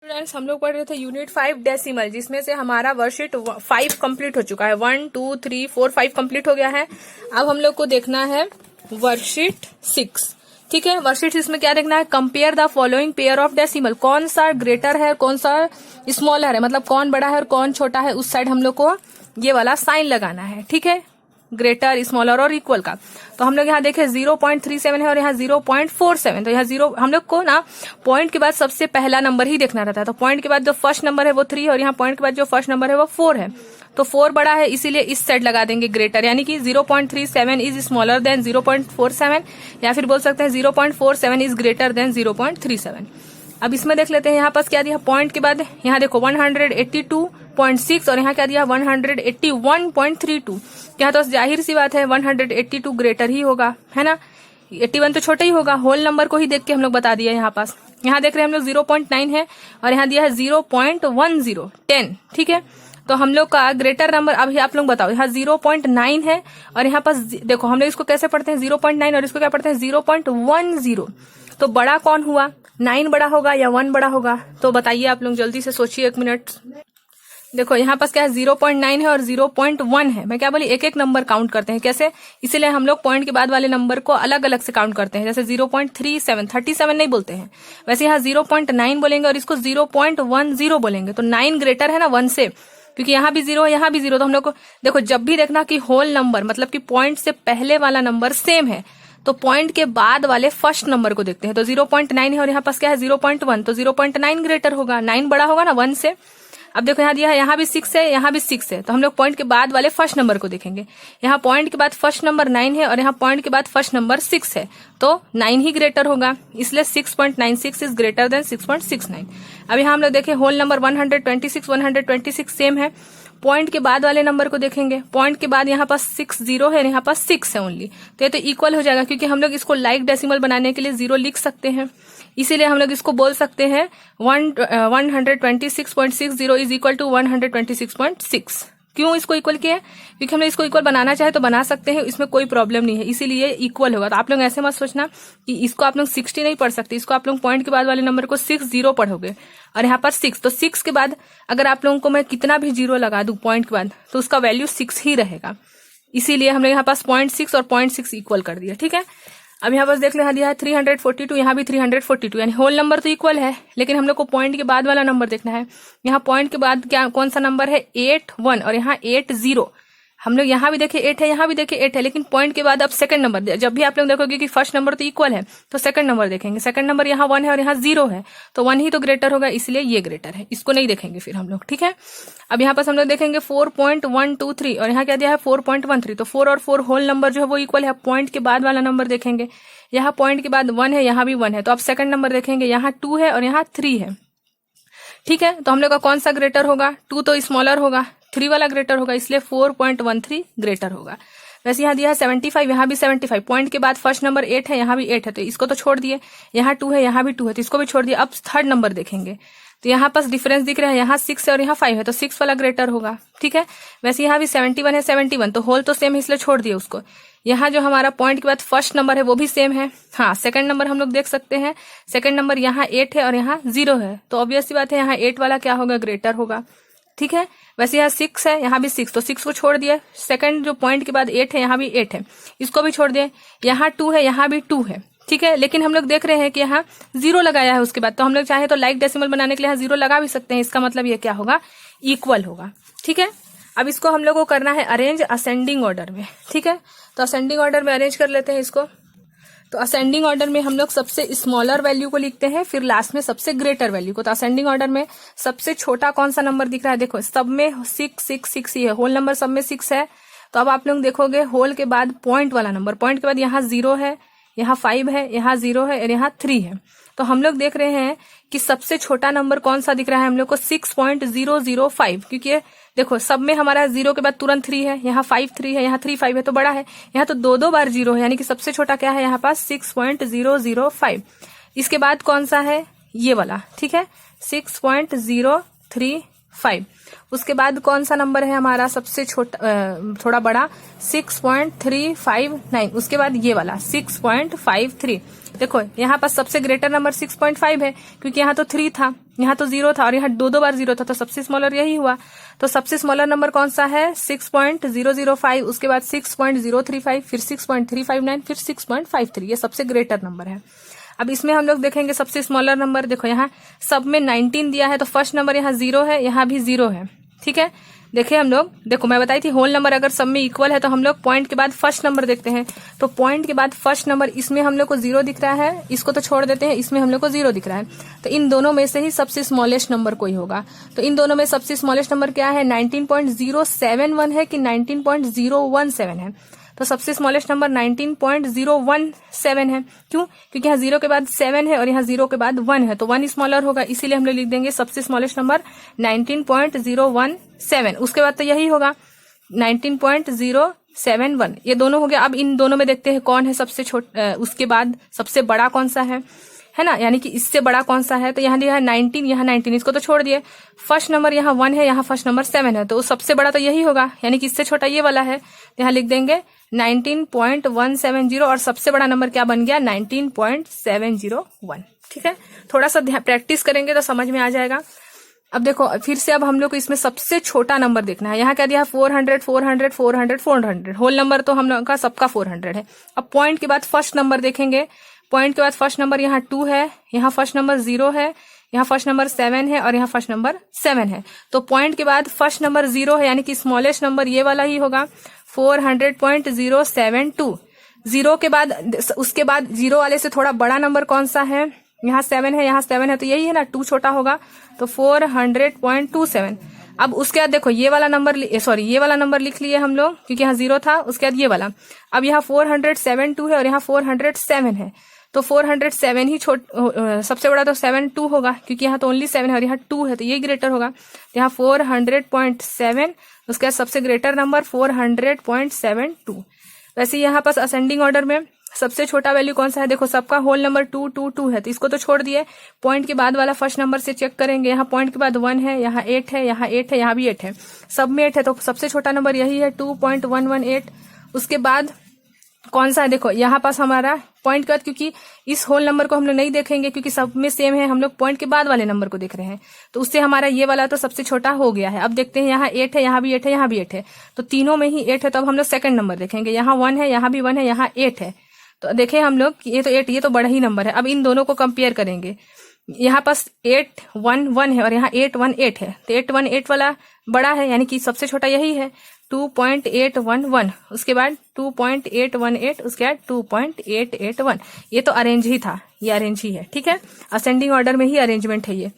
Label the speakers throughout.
Speaker 1: Students, हम लोग पढ़ रहे थे यूनिट 5 डेसिमल, जिसमें से हमारा वर्कशीट 5 कंप्लीट हो चुका है। 1 2 3 4 5 कंप्लीट हो गया है। अब हम लोग को देखना है वर्कशीट 6। ठीक है, वर्कशीट 6 में क्या देखना है? Compare the following pair of decimal. कौन सा ग्रेटर है, कौन सा स्मॉलर है, मतलब कौन बड़ा है और कौन छोटा है, उस साइड हम लोग को ये वाला साइन लगाना है। ठीक है, ग्रेटर, स्मॉलर और इक्वल का। तो हम लोग यहाँ देखे 0.37 है और यहाँ 0.47। तो यहाँ 0 हम लोग को ना पॉइंट के बाद सबसे पहला नंबर ही देखना रहता है। तो पॉइंट के बाद जो फर्स्ट नंबर है वो 3 और यहाँ पॉइंट के बाद जो फर्स्ट नंबर है वो 4 है। तो 4 बड़ा है, इसीलिए इस साइड लगा देंगे ग्रेटर, यानी कि 0.37 इज स्मॉलर देन 0.47, या फिर बोल सकते हैं 0.47 इज ग्रेटर देन 0.37। अब इसमें देख लेते हैं यहाँ पास क्या दिया। पॉइंट के बाद यहाँ देखो 182.6 और यहाँ क्या दिया 181.32। यहाँ तो जाहिर सी बात है 182 ग्रेटर ही होगा, है ना। 81 तो छोटा ही होगा, होल नंबर को ही देख के हम लोग बता दिया। यहाँ पास यहाँ देख रहे हैं हम लोग 0.9 है और यहाँ दिया है 0.10। ठीक है, तो हम लोग का ग्रेटर नंबर, अभी आप लोग बताओ, यहाँ 0.9 है और यहाँ पास देखो हम लोग इसको कैसे पढ़ते हैं 0.9 और इसको क्या पढ़ते हैं 0.10। तो बड़ा कौन हुआ? 9 बड़ा होगा या 1 बड़ा होगा? तो बताइए आप लोग, जल्दी से सोचिए, 1 मिनट। देखो यहाँ पास क्या है 0.9 है और 0.1 है। मैं क्या बोली, एक एक नंबर काउंट करते हैं। कैसे? इसीलिए हम लोग पॉइंट के बाद वाले नंबर को अलग अलग से काउंट करते हैं। जैसे 0.37 नहीं बोलते हैं, वैसे यहाँ 0.9 बोलेंगे और इसको 0.10 बोलेंगे। तो 9 ग्रेटर है ना 1 से, क्योंकि यहाँ भी 0 है यहाँ भी 0। तो हम लोग को देखो जब भी देखना कि होल नंबर मतलब कि पॉइंट से पहले वाला नंबर सेम है, तो पॉइंट के बाद वाले फर्स्ट नंबर को देखते हैं। तो 0.9 है और यहाँ पास क्या है 0.1, तो 0.9 ग्रेटर होगा, 9 बड़ा होगा ना 1 से। अब देखो यहाँ दिया है, यहाँ भी 6 है यहाँ भी 6 है, तो हम लोग पॉइंट के बाद वाले फर्स्ट नंबर को देखेंगे। यहाँ पॉइंट के बाद फर्स्ट नंबर 9 है और यहाँ पॉइंट के बाद फर्स्ट नंबर 6 है, तो 9 ही ग्रेटर होगा, इसलिए 6.96 इज ग्रेटर देन 6.69। अब यहाँ हम लोग देखें होल नंबर 126 सेम है। पॉइंट के बाद वाले नंबर को देखेंगे, पॉइंट के बाद यहाँ पास 6 0 है और यहाँ पास 6 है ओनली, तो ये तो इक्वल हो जाएगा, क्योंकि हम लोग इसको लाइक डेसिमल बनाने के लिए 0 लिख सकते हैं। इसीलिए हम लोग इसको बोल सकते हैं 126.60 इज इक्वल टू 126.6। क्यों इसको इक्वल किया है? क्योंकि हम लोग इसको इक्वल बनाना चाहे तो बना सकते हैं, इसमें कोई प्रॉब्लम नहीं है, इसीलिए इक्वल होगा। तो आप लोग ऐसे मत सोचना कि इसको आप लोग 60 नहीं पढ़ सकते, इसको आप लोग पॉइंट के बाद वाले नंबर को 60 पढ़ोगे और यहाँ पर 6, तो 6 के बाद अगर आप लोगों को मैं कितना भी 0 लगा दूं पॉइंट के बाद, तो उसका वैल्यू 6 ही रहेगा। इसीलिए हमने यहाँ पास 0.6 और 0.6 इक्वल कर दिया। ठीक है, अब यहाँ पास देख ले, यहाँ दिया है 342, यहाँ भी 342, यानी होल नंबर तो इक्वल है, लेकिन हम लोग को पॉइंट के बाद वाला नंबर देखना है। यहाँ पॉइंट के बाद क्या कौन सा नंबर है 81 और यहाँ 80। हम लोग यहाँ भी देखे 8 है यहाँ भी देखे 8 है, लेकिन पॉइंट के बाद अब सेकंड नंबर, जब भी आप लोग देखोगे कि फर्स्ट नंबर तो इक्वल है, तो सेकंड नंबर देखेंगे। सेकंड नंबर यहाँ 1 है और यहाँ 0 है, तो 1 ही तो ग्रेटर होगा, इसलिए ये ग्रेटर है, इसको नहीं देखेंगे फिर हम लोग। ठीक है, अब यहाँ पास हम लोग देखेंगे 4.123 और यहाँ क्या दिया है 4.13। तो 4 और 4 होल नंबर जो है वो इक्वल है। पॉइंट के बाद वाला नंबर देखेंगे, यहाँ पॉइंट के बाद 1 है यहाँ भी 1 है, तो अब सेकंड नंबर देखेंगे, यहाँ 2 है और यहाँ 3 है। ठीक है, तो हम लोग का कौन सा ग्रेटर होगा? 2 तो स्मॉलर होगा, 3 वाला ग्रेटर होगा, इसलिए 4.13 ग्रेटर होगा। वैसे यहाँ दिया है 75, यहाँ भी 75। पॉइंट के बाद फर्स्ट नंबर 8 है यहाँ भी 8 है, तो इसको तो छोड़ दिए। यहाँ 2 है यहाँ भी 2 है, तो इसको भी छोड़ दिए। अब थर्ड नंबर देखेंगे, तो यहाँ पास डिफरेंस दिख रहा है, यहाँ 6 है और यहाँ 5 है, तो 6 वाला ग्रेटर होगा। ठीक है, वैसे यहाँ भी 71 है 71, तो होल तो सेम है इसलिए छोड़ दिए उसको। यहाँ जो हमारा पॉइंट के बाद फर्स्ट नंबर है वो भी सेम है। हाँ, सेकंड नंबर हम लोग देख सकते हैं, सेकंड नंबर यहाँ 8 है और यहाँ 0 है, तो ऑब्वियस सी बात है यहाँ 8 वाला क्या होगा? ग्रेटर होगा। ठीक है, वैसे यहाँ 6 है यहाँ भी 6, तो 6 को छोड़ दिया। सेकंड जो पॉइंट के बाद 8 है यहाँ भी 8 है, इसको भी छोड़ दिए। यहाँ 2 है यहाँ भी 2 है। ठीक है, लेकिन हम लोग देख रहे हैं कि यहाँ 0 लगाया है उसके बाद, तो हम लोग चाहे तो लाइक डेसिमल बनाने के लिए यहाँ 0 लगा भी सकते हैं। इसका मतलब ये क्या होगा? इक्वल होगा। ठीक है, अब इसको हम लोग को करना है अरेंज असेंडिंग ऑर्डर में। ठीक है, तो असेंडिंग ऑर्डर में अरेंज कर लेते हैं इसको। तो असेंडिंग ऑर्डर में हम लोग सबसे स्मॉलर वैल्यू को लिखते हैं, फिर लास्ट में सबसे ग्रेटर वैल्यू को। तो असेंडिंग ऑर्डर में सबसे छोटा कौन सा नंबर दिख रहा है? देखो सब में 6 ही है, होल नंबर सब में 6 है। तो अब आप लोग देखोगे होल के बाद पॉइंट वाला नंबर, पॉइंट के बाद यहाँ 0 है यहाँ 5 है यहाँ 0 है और यहाँ 3 है। तो हम लोग देख रहे हैं कि सबसे छोटा नंबर कौन सा दिख रहा है हम लोग को? 6.005, क्योंकि देखो सब में हमारा 0 के बाद तुरंत 3 है, यहाँ 5 3 है यहाँ 3 5 है, तो बड़ा है। यहाँ तो 2 बार 0 है, यानी कि सबसे छोटा क्या है यहाँ पास? 6.005। इसके बाद कौन सा है? ये वाला। ठीक है, 6.035। उसके बाद कौन सा नंबर है हमारा सबसे छोटा थोड़ा बड़ा? 6.359। उसके बाद ये वाला 6.53। देखो यहाँ पास सबसे ग्रेटर नंबर 6.5 है, क्योंकि यहाँ तो 3 था, यहाँ तो 0 था और यहाँ 2 बार 0 था, तो सबसे स्मॉलर यही हुआ। तो सबसे स्मॉलर नंबर कौन सा है? 6.005, उसके बाद 6.035, फिर 6.359, फिर 6.53, ये सबसे ग्रेटर नंबर है। अब इसमें हम लोग देखेंगे सबसे स्मॉलर नंबर। देखो यहाँ सब में 19 दिया है, तो फर्स्ट नंबर यहाँ 0 है, यहाँ भी 0 है, ठीक है। देखिए हम लोग, देखो मैं बताई थी होल नंबर अगर सब में इक्वल है तो हम लोग पॉइंट के बाद फर्स्ट नंबर देखते हैं। तो पॉइंट के बाद फर्स्ट नंबर, इसमें हम लोग को 0 दिख रहा है, इसको तो छोड़ देते हैं, इसमें हम लोग को 0 दिख रहा है। तो इन दोनों में से ही सबसे स्मॉलेस्ट नंबर कोई होगा। तो इन दोनों में सबसे स्मॉलेस्ट नंबर क्या है? 19.071 है कि 19.017 है? तो सबसे स्मॉलेस्ट नंबर 19.017 है। क्यों? क्योंकि यहाँ 0 के बाद 7 है और यहाँ 0 के बाद 1 है, तो 1 स्मॉलर होगा, इसीलिए हम लोग लिख देंगे सबसे स्मॉलेस्ट नंबर 19.017। उसके बाद तो यही होगा 19.071, ये दोनों हो गया। अब इन दोनों में देखते हैं कौन है सबसे छोटा, उसके बाद सबसे बड़ा कौन सा है ना, यानी कि इससे बड़ा कौन सा है। तो यहाँ दिया है 19, यहाँ 19, इसको तो छोड़ दिए। फर्स्ट नंबर यहाँ 1 है, यहाँ फर्स्ट नंबर 7 है, तो सबसे बड़ा तो यही होगा, यानी कि इससे छोटा ये वाला है। यहाँ लिख देंगे 19.170 और सबसे बड़ा नंबर क्या बन गया? 19.701, ठीक है। थोड़ा सा प्रैक्टिस करेंगे तो समझ में आ जाएगा। अब देखो फिर से, अब हम लोग को इसमें सबसे छोटा नंबर देखना है। यहाँ क्या दिया है? 400, 400, 400, 400। होल नंबर तो हम लोग का सबका 400 है। अब पॉइंट के बाद फर्स्ट नंबर देखेंगे। पॉइंट के बाद फर्स्ट नंबर यहाँ 2 है, यहाँ फर्स्ट नंबर 0 है, यहाँ फर्स्ट नंबर 7 है और यहाँ फर्स्ट नंबर 7 है। तो पॉइंट के बाद फर्स्ट नंबर 0 है, यानी कि स्मॉलेस्ट नंबर ये वाला ही होगा, 400.072। 0 के बाद, उसके बाद 0 वाले से थोड़ा बड़ा नंबर कौन सा है? यहाँ 7 है, यहाँ 7 है, तो यही है ना, 2 छोटा होगा, तो 400.27। अब उसके बाद देखो ये वाला नंबर, ये वाला नंबर लिख लिए हम लोग, क्योंकि यहाँ 0 था। उसके बाद ये वाला, अब यहाँ 472 है और यहाँ 407 है, तो 407 ही सबसे बड़ा तो 72 होगा, क्योंकि यहाँ तो ओनली 7 है और यहाँ 2 है, तो ये ग्रेटर होगा। यहाँ 400.7, उसके बाद सबसे ग्रेटर नंबर 400.72। वैसे यहाँ पास असेंडिंग ऑर्डर में सबसे छोटा वैल्यू कौन सा है? देखो सबका होल नंबर 222 है, तो इसको तो छोड़ दिए। पॉइंट के बाद वाला फर्स्ट नंबर से चेक करेंगे। यहाँ पॉइंट के बाद 1 है, यहाँ 8 है, यहाँ 8 है, यहाँ भी 8 है, सब में 8 है, तो सबसे छोटा नंबर यही है, 2.118। उसके बाद कौन सा है? देखो यहाँ पास हमारा पॉइंट के बाद, क्योंकि इस होल नंबर को हम लोग नहीं देखेंगे क्योंकि सब में सेम है, हम लोग पॉइंट के बाद वाले नंबर को देख रहे हैं, तो उससे हमारा ये वाला तो सबसे छोटा हो गया है। अब देखते हैं, यहाँ 8 है, यहाँ भी 8 है, यहाँ भी 8 है, तो तीनों में ही 8 है, तो अब हम लोग सेकंड नंबर देखेंगे। यहाँ 1 है, यहाँ भी 1 है, यहाँ 8 है, तो देखें हम लोग ये तो 8, ये तो बड़ा ही नंबर है। अब इन दोनों को कंपेयर करेंगे। यहाँ पास 8 1 1 है और यहाँ 8 1 8 है, तो 8 1 8 वाला बड़ा है, यानी कि सबसे छोटा यही है, 2.811। उसके बाद 2.818, उसके बाद 2.881। ये तो अरेंज ही था, ये अरेंज ही है, ठीक है। असेंडिंग ऑर्डर में ही अरेंजमेंट है ये।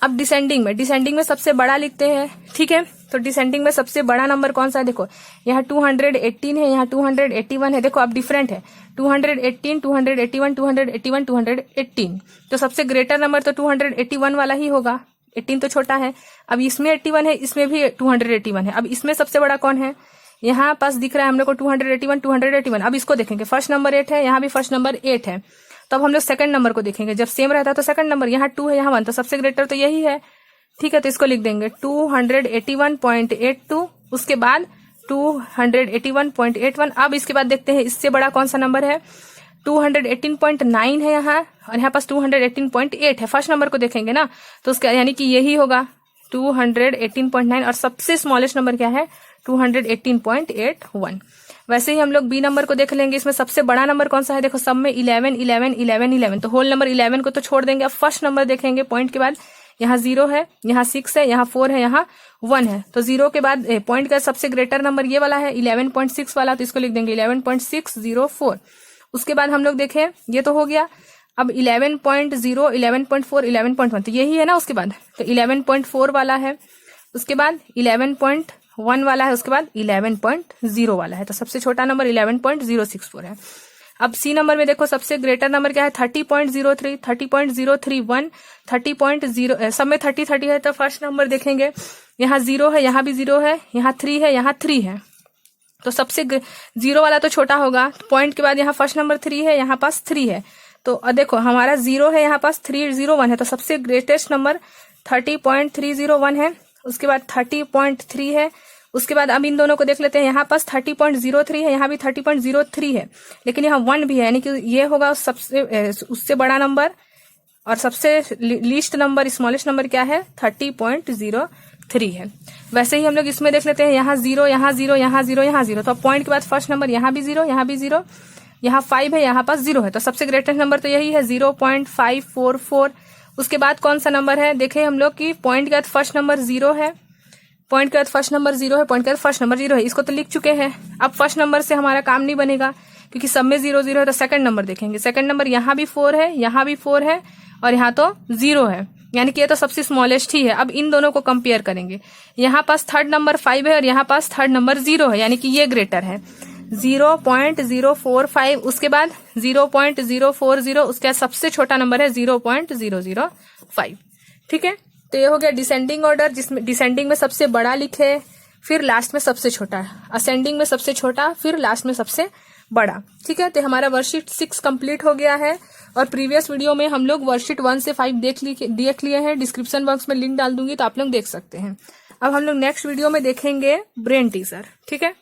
Speaker 1: अब डिसेंडिंग में सबसे बड़ा लिखते हैं, ठीक है। तो डिसेंडिंग में सबसे बड़ा नंबर कौन सा है? देखो यहाँ 218 है, यहाँ 281 है, देखो अब डिफरेंट है, 218 281 281 218। तो सबसे ग्रेटर नंबर तो 281 वाला ही होगा, 18 तो छोटा है। अब इसमें 81 है, इसमें भी 281 है। अब इसमें सबसे बड़ा कौन है? यहाँ पास दिख रहा है हम लोग को 281। अब इसको देखेंगे, फर्स्ट नंबर 8 है, यहाँ भी फर्स्ट नंबर 8 है, तो अब हम लोग सेकंड नंबर को देखेंगे। जब सेम रहता है तो सेकंड नंबर, यहाँ 2 है, यहाँ 1, तो सबसे ग्रेटर तो यही है, ठीक है। तो इसको लिख देंगे 281.82, उसके बाद 281.81। अब इसके बाद देखते हैं इससे बड़ा कौन सा नंबर है, 218.9 है यहाँ, और यहाँ पास 218.8 है। फर्स्ट नंबर को देखेंगे ना, तो उसका यानी कि यही होगा 218.9, और सबसे स्मॉलेस्ट नंबर क्या है? 218.81। वैसे ही हम लोग बी नंबर को देख लेंगे। इसमें सबसे बड़ा नंबर कौन सा है? देखो सब में 11 11 11 11, तो होल नंबर 11 को तो छोड़ देंगे। अब फर्स्ट नंबर देखेंगे, पॉइंट के बाद यहाँ 0 है, यहाँ 6 है, यहाँ 4 है, यहाँ 1 है, तो 0 के बाद पॉइंट का सबसे ग्रेटर नंबर ये वाला है 11.6 वाला, तो इसको लिख देंगे 11.604। उसके बाद हम लोग देखें, ये तो हो गया। अब 11.0 11.4 11.1, तो यही है ना। उसके बाद तो 11.4 वाला है, उसके बाद 11.1 वाला है, उसके बाद 11.0 वाला है, तो सबसे छोटा नंबर 11.064 है। अब सी नंबर में देखो सबसे ग्रेटर नंबर क्या है? 30.03 30.031 30.0, सब में 30 30 है, तो फर्स्ट नंबर देखेंगे, यहाँ 0 है, यहाँ भी 0 है, यहाँ 3 है, यहाँ 3 है, तो सबसे 0 वाला तो छोटा होगा। पॉइंट के बाद यहाँ फर्स्ट नंबर 3 है, यहाँ पास 3 है, तो देखो हमारा 0 है, यहाँ पास 301 है, तो सबसे ग्रेटेस्ट नंबर 30.301 है। उसके बाद 30.3 है। उसके बाद अब इन दोनों को देख लेते हैं, यहाँ पास 30.03 है, यहाँ भी 30.03 है, लेकिन यहाँ 1 भी है, यानी कि ये होगा सबसे उससे बड़ा नंबर और सबसे लीस्ट नंबर, स्मॉलेस्ट नंबर क्या है, 30.03 है। वैसे ही हम लोग इसमें देख लेते हैं, यहाँ 0, यहाँ 0, यहाँ 0, यहाँ 0, तो पॉइंट के बाद फर्स्ट नंबर यहाँ भी 0, यहाँ भी 0, यहाँ 5 है, यहाँ पास 0 है, तो सबसे ग्रेटेस्ट नंबर तो यही है 0.544। उसके बाद कौन सा नंबर है, देखें हम लोग कि पॉइंट के बाद फर्स्ट नंबर 0 है, पॉइंट के बाद फर्स्ट नंबर 0 है, पॉइंट के बाद फर्स्ट नंबर 0 है, इसको तो लिख चुके हैं। अब फर्स्ट नंबर से हमारा काम नहीं बनेगा क्योंकि सब में 0 0 है, तो सेकंड नंबर देखेंगे। सेकंड नंबर यहाँ भी 4 है, यहाँ भी 4 है और यहाँ तो 0 है, यानी कि ये तो सबसे स्मॉलेस्ट ही है। अब इन दोनों को कंपेयर करेंगे, यहाँ पास थर्ड नंबर 5 है और यहाँ पास थर्ड नंबर 0 है, यानी कि ये ग्रेटर है 0.045। उसके बाद 0.040, उसके बाद सबसे छोटा नंबर है 0.005। ठीक है, तो ये हो गया डिसेंडिंग ऑर्डर, जिसमें डिसेंडिंग में सबसे बड़ा लिखे, फिर लास्ट में सबसे छोटा, असेंडिंग में सबसे छोटा, फिर लास्ट में सबसे बड़ा। ठीक है, तो हमारा वर्कशीट 6 कंप्लीट हो गया है और प्रीवियस वीडियो में हम लोग वर्कशीट 1 से 5 देख लिए हैं। डिस्क्रिप्शन बॉक्स में लिंक डाल दूंगी तो आप लोग देख सकते हैं। अब हम लोग नेक्स्ट वीडियो में देखेंगे ब्रेन टीजर। ठीक है।